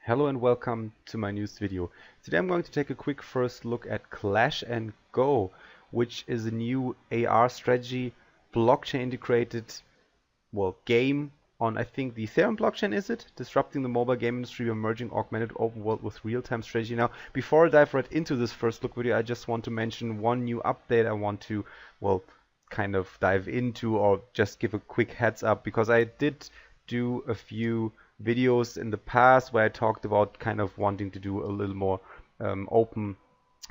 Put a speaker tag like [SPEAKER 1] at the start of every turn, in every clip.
[SPEAKER 1] Hello and welcome to my newest video. Today I'm going to take a quick first look at Clash and Go, which is a new AR strategy, blockchain integrated, game on I think the Ethereum blockchain, is it? Disrupting the mobile game industry by merging augmented open world with real-time strategy. Now, before I dive right into this first look video, I just want to mention one new update I want to, kind of dive into or just give a quick heads up, because I did do a few videos in the past where I talked about kind of wanting to do a little more open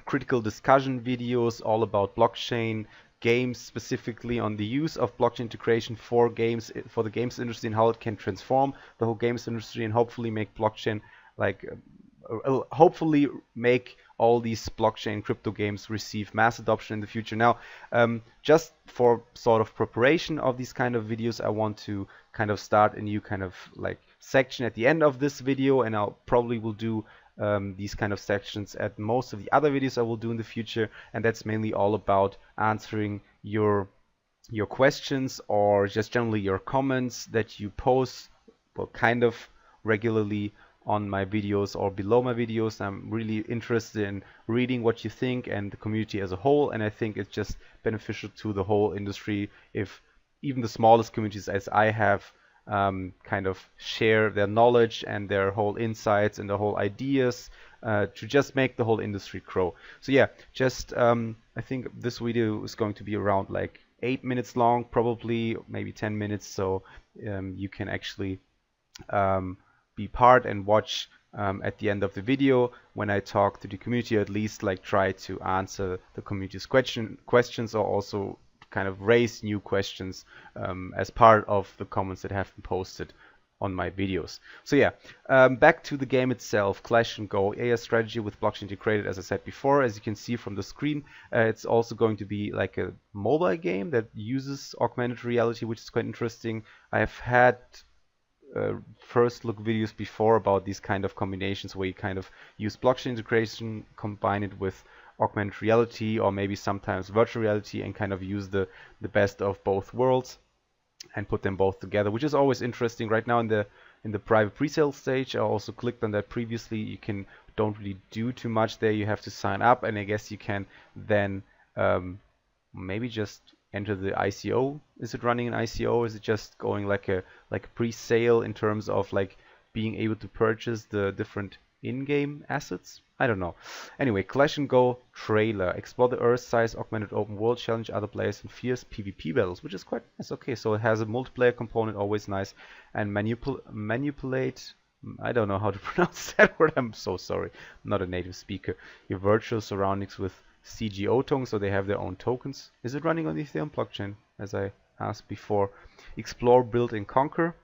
[SPEAKER 1] critical discussion videos all about blockchain games, specifically on the use of blockchain integration for games, for the games industry, and how it can transform the whole games industry and hopefully make blockchain hopefully make all these blockchain crypto games receive mass adoption in the future. Now, just for sort of preparation of these kind of videos, I want to kind of start a new kind of section at the end of this video, and I'll probably will do these kind of sections at most of the other videos I will do in the future, and that's mainly all about answering your questions or just generally your comments that you post kind of regularly on my videos or below my videos. I'm really interested in reading what you think and the community as a whole, and I think it's just beneficial to the whole industry if even the smallest communities as I have kind of share their knowledge and their whole insights and the whole ideas to just make the whole industry grow. So yeah, just I think this video is going to be around like 8 minutes long, probably maybe 10 minutes, so you can actually be part and watch at the end of the video when I talk to the community, or at least like try to answer the community's questions, or also kind of raise new questions as part of the comments that have been posted on my videos. So yeah, back to the game itself, Clash and Go, AR strategy with blockchain integrated, as I said before. As you can see from the screen, it's also going to be like a mobile game that uses augmented reality, which is quite interesting. I have had first look videos before about these kind of combinations where you kind of use blockchain integration, combine it with augmented reality or maybe sometimes virtual reality, and kind of use the best of both worlds and put them both together, which is always interesting. Right now in the private pre-sale stage, I also clicked on that previously. You don't really do too much there. You have to sign up, and I guess you can then maybe just enter the ICO. Is it running an ICO? Is it just going like a pre-sale in terms of like being able to purchase the different in-game assets? I don't know. Anyway, Clash and Go trailer. Explore the Earth-size augmented open world, challenge other players in fierce PvP battles, which is quite nice. Okay, so it has a multiplayer component, always nice, and manipulate. I don't know how to pronounce that word. I'm so sorry. I'm not a native speaker. Your virtual surroundings with CGO tokens, so they have their own tokens. Is it running on the Ethereum blockchain, as I asked before? Explore, build, and conquer.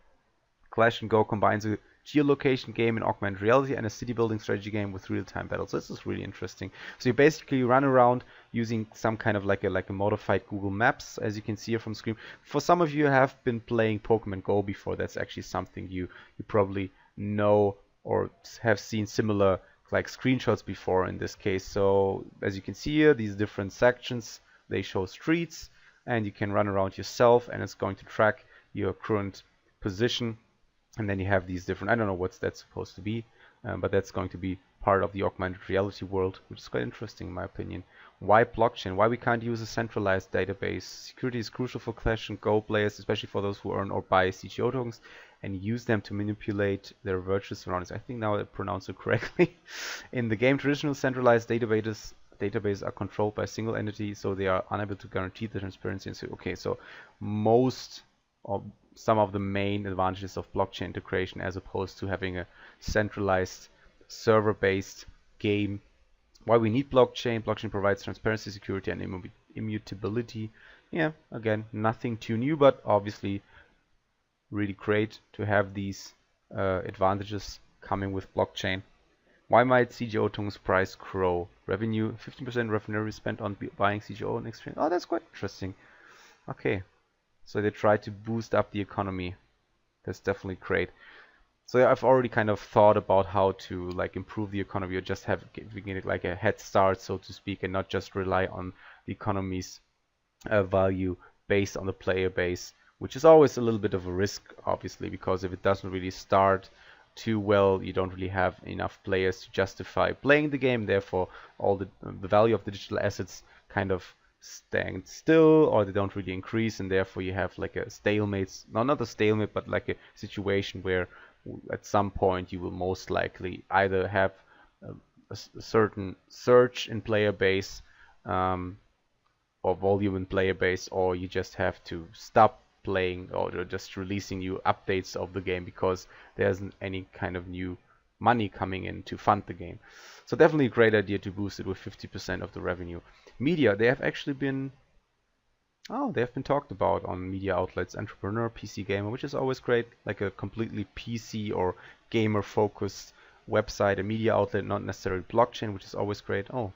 [SPEAKER 1] Clash and Go combines a geolocation game in augmented reality and a city building strategy game with real-time battles. This is really interesting. So you basically run around using some kind of like a modified Google Maps, as you can see here from screen. For some of you who have been playing Pokemon Go before, that's actually something you probably know or have seen similar like screenshots before in this case. So as you can see here, these different sections, they show streets, and you can run around yourself, and it's going to track your current position. And then you have these different, I don't know what's that supposed to be, but that's going to be part of the augmented reality world, which is quite interesting in my opinion. Why blockchain? Why we can't use a centralized database? Security is crucial for Clash and Go players, especially for those who earn or buy CGO tokens and use them to manipulate their virtual surroundings. I think now I pronounced it correctly. In the game, traditional centralized databases are controlled by a single entity, so they are unable to guarantee the transparency. And so, okay, so most or some of the main advantages of blockchain integration as opposed to having a centralized server-based game. Why we need blockchain? Blockchain provides transparency, security, and immutability. Yeah, again, nothing too new, but obviously really great to have these advantages coming with blockchain. Why might CGO tokens price grow? Revenue, 15% revenue spent on buying CGO and exchange. Oh, that's quite interesting. Okay. So they try to boost up the economy. That's definitely great. So I've already kind of thought about how to like improve the economy, or just giving it like a head start, so to speak, and not just rely on the economy's value based on the player base, which is always a little bit of a risk, obviously, because if it doesn't really start too well, you don't really have enough players to justify playing the game. Therefore, all the value of the digital assets kind of stand still, or they don't really increase, and therefore you have like a stalemate. No, not a stalemate, but like a situation where at some point you will most likely either have a certain surge in player base, or volume in player base, or you just have to stop playing, or they're just releasing new updates of the game because there isn't any kind of new money coming in to fund the game. So definitely a great idea to boost it with 50% of the revenue. Media, they have actually been, oh, they have been talked about on media outlets, Entrepreneur, PC Gamer, which is always great, like a completely PC or gamer focused website, a media outlet, not necessarily blockchain, which is always great. Oh,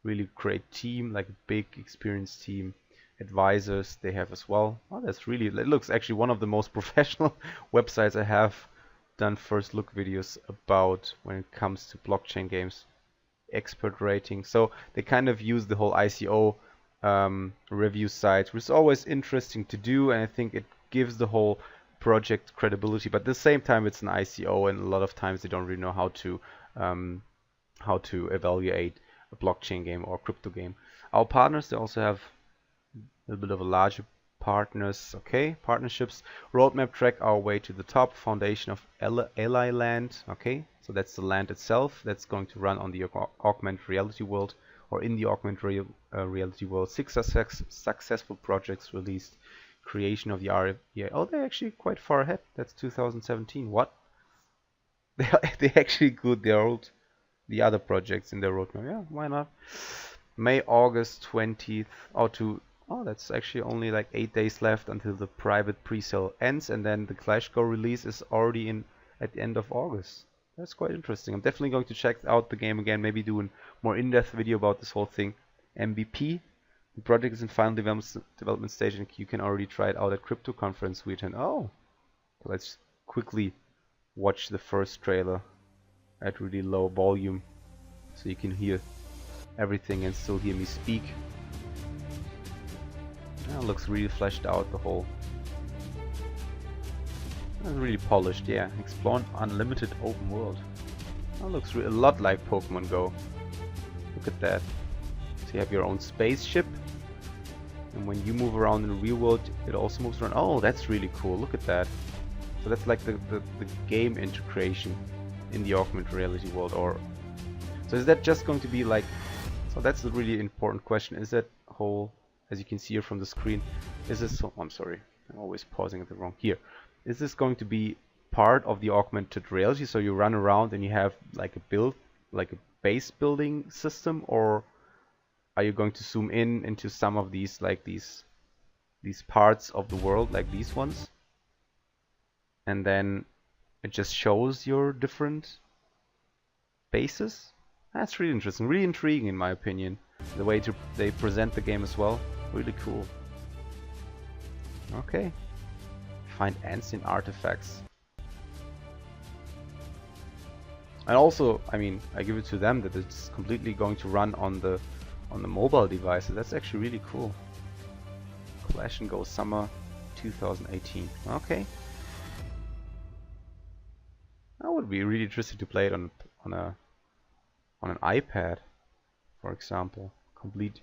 [SPEAKER 1] really great team, like a big experienced team. Advisors they have as well. Oh, that's really, it looks actually one of the most professional websites I have done first look videos about when it comes to blockchain games. Expert rating. So they kind of use the whole ICO review site, which is always interesting to do, and I think it gives the whole project credibility. But at the same time, it's an ICO, and a lot of times they don't really know how to evaluate a blockchain game or crypto game. Our partners, they also have a little bit of a larger partners. Okay, partnerships. Roadmap track our way to the top. Foundation of Ally Land. Okay, so that's the land itself that's going to run on the augmented reality world, or in the augmented reality world. 6 successful projects released. Creation of the RFA. Oh, they're actually quite far ahead. That's 2017. What? They actually good. They're old. The other projects in their roadmap. Yeah, why not? May, August 20th. Oh, that's actually only like 8 days left until the private pre-sale ends, and then the clash&go release is already in at the end of August. That's quite interesting. I'm definitely going to check out the game again, maybe do a more in-depth video about this whole thing. MVP. The project is in final development stage, and you can already try it out at Crypto Conference we attend. Oh, let's quickly watch the first trailer at really low volume so you can hear everything and still hear me speak. That looks really fleshed out, the whole. That's really polished, yeah. Explore an unlimited open world. That looks a lot like Pokemon Go. Look at that. So you have your own spaceship, and when you move around in the real world, it also moves around. Oh, that's really cool. Look at that. So that's like the game integration in the augmented reality world. Or so is that just going to be like, so that's a really important question. Is that whole, as you can see here from the screen, is this, oh, I'm sorry, I'm always pausing at the wrong, here. Is this going to be part of the augmented reality, so you run around and you have like a base building system, or are you going to zoom in into some of these, like these parts of the world, like these ones, and then it just shows your different bases? That's really interesting, really intriguing in my opinion. The way they present the game as well, really cool. Okay, find ancient artifacts. And also, I mean, I give it to them that it's completely going to run on the mobile devices. That's actually really cool. clash&go summer 2018. Okay. I would be really interested to play it on an iPad, for example. Complete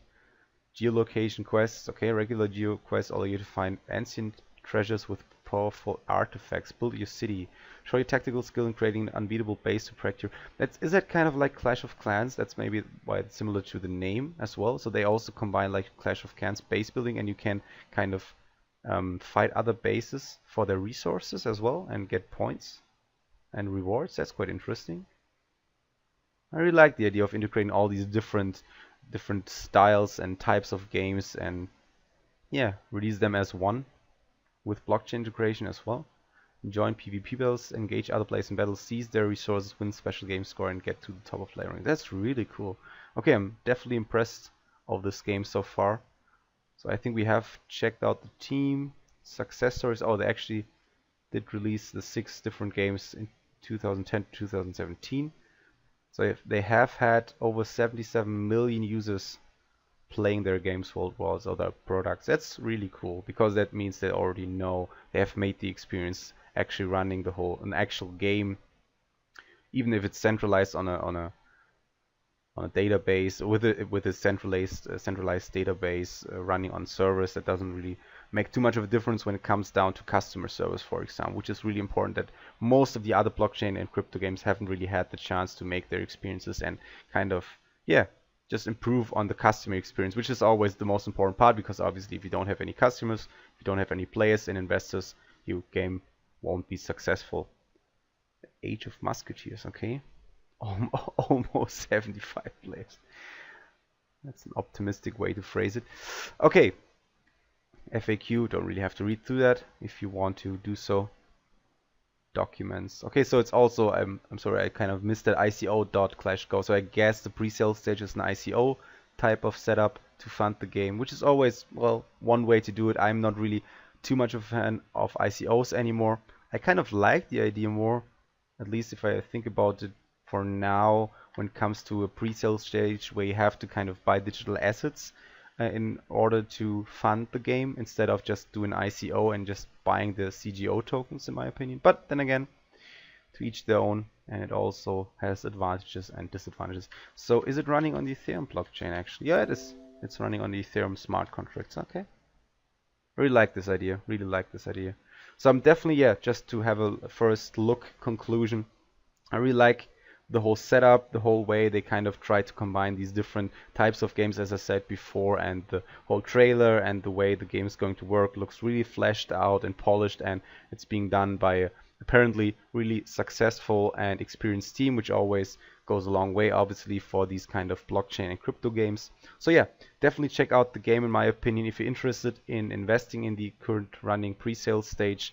[SPEAKER 1] geolocation quests. Okay, regular geo quests allow you to find ancient treasures with powerful artifacts. Build your city. Show your tactical skill in creating an unbeatable base to practice. Is that kind of like Clash of Clans? That's maybe why it's similar to the name as well. So they also combine like Clash of Clans base building, and you can kind of fight other bases for their resources as well and get points and rewards. That's quite interesting. I really like the idea of integrating all these different styles and types of games, and yeah, release them as one with blockchain integration as well. Join PvP battles, engage other players in battles, seize their resources, win special game score, and get to the top of player rank. That's really cool. Okay, I'm definitely impressed of this game so far. So I think we have checked out the team, success stories. Oh, they actually did release the 6 different games in 2010 to 2017. So if they have had over 77 million users playing their games worldwide, or their products. That's really cool, because that means they already know, they have made the experience actually running an actual game even if it's centralized on a database with a centralized database running on servers, that doesn't really make too much of a difference when it comes down to customer service, for example, which is really important, that most of the other blockchain and crypto games haven't really had the chance to make their experiences and kind of, yeah, just improve on the customer experience, which is always the most important part, because obviously if you don't have any customers, if you don't have any players and investors, your game won't be successful. Age of Musketeers, okay. Almost 75 players. That's an optimistic way to phrase it. Okay, FAQ, don't really have to read through that if you want to do so. Documents. Okay, so it's also, I'm sorry, I kind of missed that, ICO.clash&go. So I guess the pre-sale stage is an ICO type of setup to fund the game, which is always, well, one way to do it. I'm not really too much of a fan of ICOs anymore. I kind of like the idea more, at least if I think about it for now, when it comes to a pre-sale stage where you have to kind of buy digital assets in order to fund the game, instead of just doing ICO and just buying the CGO tokens, in my opinion. But then again, to each their own, and it also has advantages and disadvantages. So is it running on the Ethereum blockchain actually? Yeah, it is. It's running on the Ethereum smart contracts. Okay. Really like this idea. Really like this idea. So I'm definitely, yeah, just to have a first look conclusion, I really like the whole setup, the whole way they kind of try to combine these different types of games, as I said before, and the whole trailer and the way the game is going to work looks really fleshed out and polished, and it's being done by a apparently really successful and experienced team, which always goes a long way, obviously, for these kind of blockchain and crypto games. So yeah, definitely check out the game, in my opinion. If you're interested in investing in the current running pre-sale stage,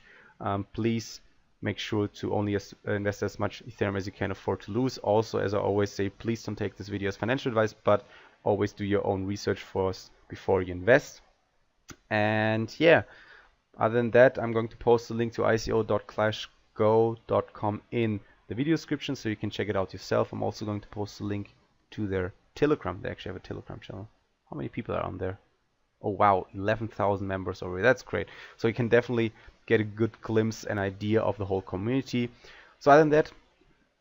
[SPEAKER 1] please make sure to only invest as much Ethereum as you can afford to lose. Also, as I always say, please don't take this video as financial advice, but always do your own research first before you invest. And yeah, other than that, I'm going to post a link to ico.clash&go.com in the video description, so you can check it out yourself. I'm also going to post a link to their Telegram. They actually have a Telegram channel. How many people are on there? Oh wow, 11,000 members already. That's great. So you can definitely get a good glimpse and idea of the whole community. So other than that,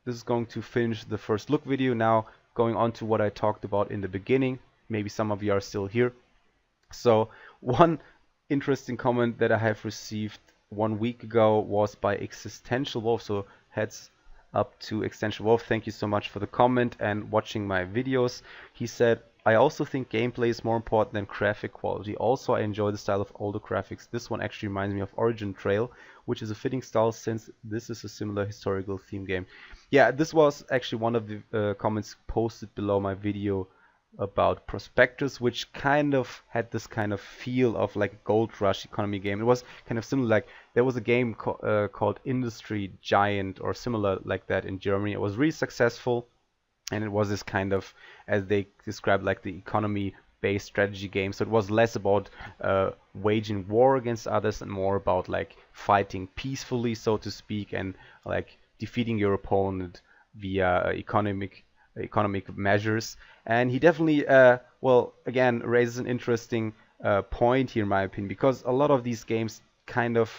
[SPEAKER 1] this is going to finish the first look video. Now going on to what I talked about in the beginning. Maybe some of you are still here. So one interesting comment that I have received 1 week ago was by Existential Wolf. So heads up to Existential Wolf. Thank you so much for the comment and watching my videos. He said, I also think gameplay is more important than graphic quality. Also, I enjoy the style of older graphics. This one actually reminds me of Origin Trail, which is a fitting style since this is a similar historical theme game. Yeah, this was actually one of the comments posted below my video about Prospectus, which kind of had this kind of feel of like a Gold Rush economy game. It was kind of similar, like there was a game called Industry Giant or similar like that in Germany. It was really successful. And it was this kind of, as they described, like the economy-based strategy game. So it was less about waging war against others and more about like fighting peacefully, so to speak, and like defeating your opponent via economic measures. And he definitely, well, again, raises an interesting point here, in my opinion, because a lot of these games kind of,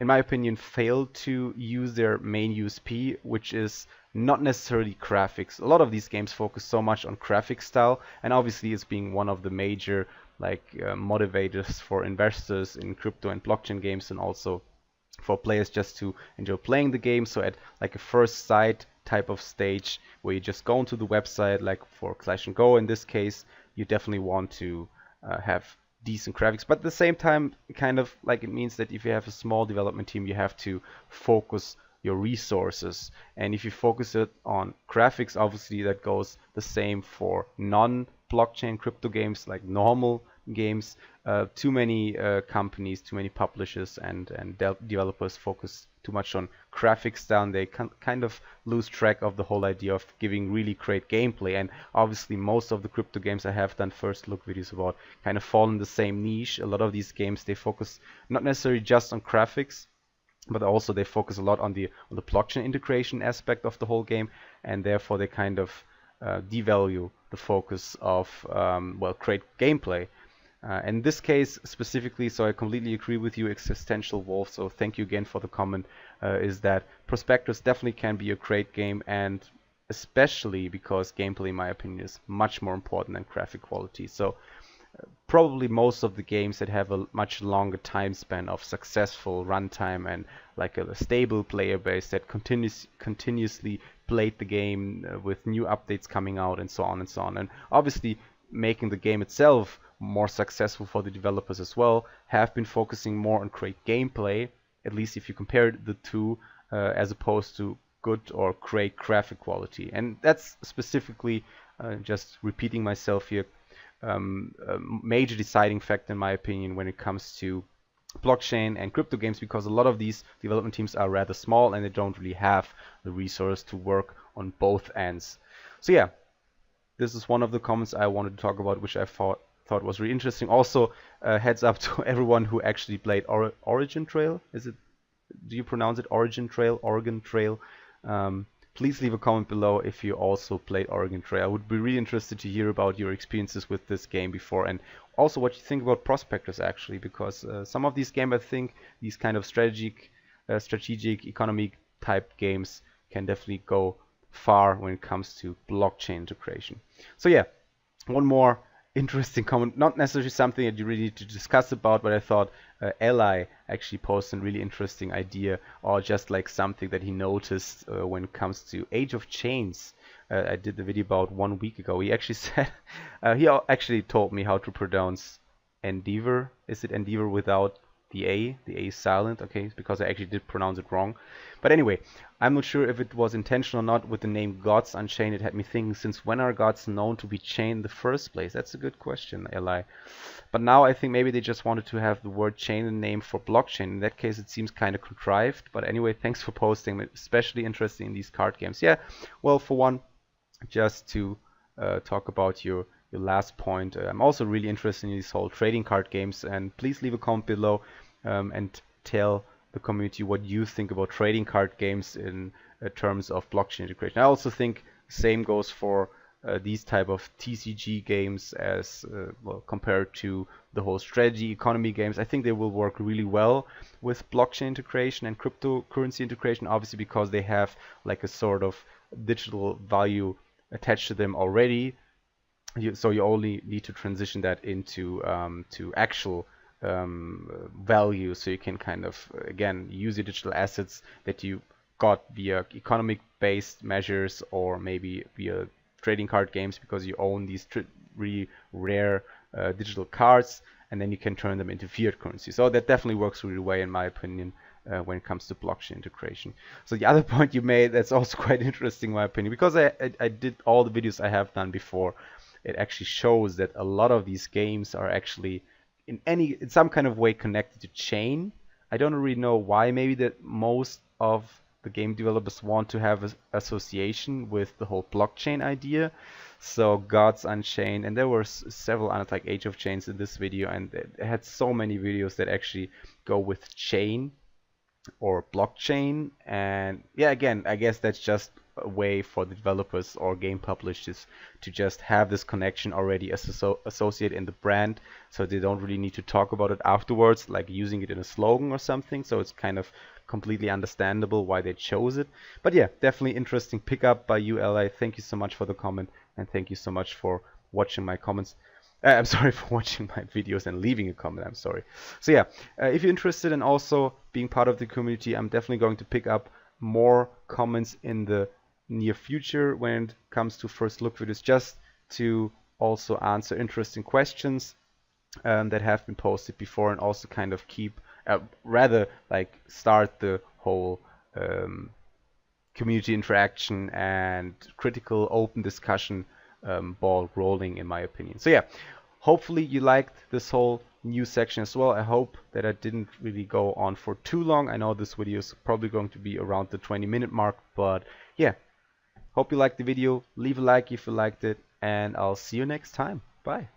[SPEAKER 1] in my opinion, fail to use their main USP, which is not necessarily graphics. A lot of these games focus so much on graphic style, and obviously it's being one of the major like motivators for investors in crypto and blockchain games, and also for players just to enjoy playing the game. So at like a first sight type of stage where you just go onto the website, like for clash&go in this case, you definitely want to have decent graphics, but at the same time, kind of like it means that if you have a small development team, you have to focus your resources. And if you focus it on graphics, obviously that goes the same for non-blockchain crypto games, like normal games. Too many companies, too many publishers and developers focus too much on graphics down. They kind of lose track of the whole idea of giving really great gameplay. And obviously most of the crypto games I have done first look videos about kind of fall in the same niche. A lot of these games, they focus not necessarily just on graphics, but also they focus a lot on the blockchain integration aspect of the whole game, and therefore they kind of devalue the focus of well, great gameplay. In this case specifically, so I completely agree with you, Existential Wolf, so thank you again for the comment, is that Prospectus definitely can be a great game, and especially because gameplay, in my opinion, is much more important than graphic quality. So probably most of the games that have a much longer time span of successful runtime and like a stable player base that continuously played the game with new updates coming out and so on and so on, and obviously making the game itself more successful for the developers as well, have been focusing more on great gameplay, at least if you compare the two, as opposed to good or great graphic quality. And that's specifically, just repeating myself here, a major deciding factor in my opinion when it comes to blockchain and crypto games, because a lot of these development teams are rather small and they don't really have the resource to work on both ends. So yeah, this is one of the comments I wanted to talk about, which I thought was really interesting. Also, heads up to everyone who actually played Origin Trail. Do you pronounce it Origin Trail? Oregon Trail? Please leave a comment below if you also played Oregon Trail. I would be really interested to hear about your experiences with this game before, and also what you think about Prospectus actually, because some of these games, I think these kind of strategic economy type games can definitely go far when it comes to blockchain integration. So yeah, one more interesting comment, not necessarily something that you really need to discuss about, but I thought Eli actually posted a really interesting idea, or just like something that he noticed when it comes to Age of Chains. I did the video about 1 week ago. He actually said, he actually told me how to pronounce Endeavor. Is it Endeavor without the A? The A is silent, okay, because I actually did pronounce it wrong. But anyway, I'm not sure if it was intentional or not with the name Gods Unchained. It had me thinking, since when are gods known to be chained in the first place? That's a good question, Eli. But now I think maybe they just wanted to have the word chain in the name for blockchain. In that case, it seems kind of contrived. But anyway, thanks for posting. Especially interested in these card games. Yeah, well, for one, just to talk about your last point, I'm also really interested in these whole trading card games, and please leave a comment below and tell the community what you think about trading card games in terms of blockchain integration. I also think the same goes for these type of TCG games as well, compared to the whole strategy economy games. I think they will work really well with blockchain integration and cryptocurrency integration, obviously because they have like a sort of digital value attached to them already. So you only need to transition that into to actual value, so you can kind of again use your digital assets that you got via economic based measures, or maybe via trading card games, because you own these really rare digital cards, and then you can turn them into fiat currency. So that definitely works really well in my opinion when it comes to blockchain integration. So the other point you made, that's also quite interesting in my opinion, because I did all the videos I have done before. It actually shows that a lot of these games are actually in some kind of way connected to chain. I don't really know why. Maybe that most of the game developers want to have an association with the whole blockchain idea. So Gods Unchained, and there were several others like Age of Chains in this video, and it had so many videos that actually go with chain or blockchain. And yeah, again, I guess that's just a way for the developers or game publishers to just have this connection already associated in the brand, so they don't really need to talk about it afterwards, like using it in a slogan or something. So it's kind of completely understandable why they chose it. But yeah, definitely interesting pickup by you, Li. Thank you so much for the comment, and thank you so much for watching my comments. I'm sorry, for watching my videos and leaving a comment. I'm sorry. So yeah, if you're interested in also being part of the community, I'm definitely going to pick up more comments in the near future when it comes to first look videos, just to also answer interesting questions that have been posted before, and also kind of keep rather like start the whole community interaction and critical open discussion ball rolling, in my opinion. So yeah, hopefully you liked this whole new section as well. I hope that I didn't really go on for too long. I know this video is probably going to be around the 20-minute mark, but yeah, hope you liked the video. Leave a like if you liked it, and I'll see you next time. Bye.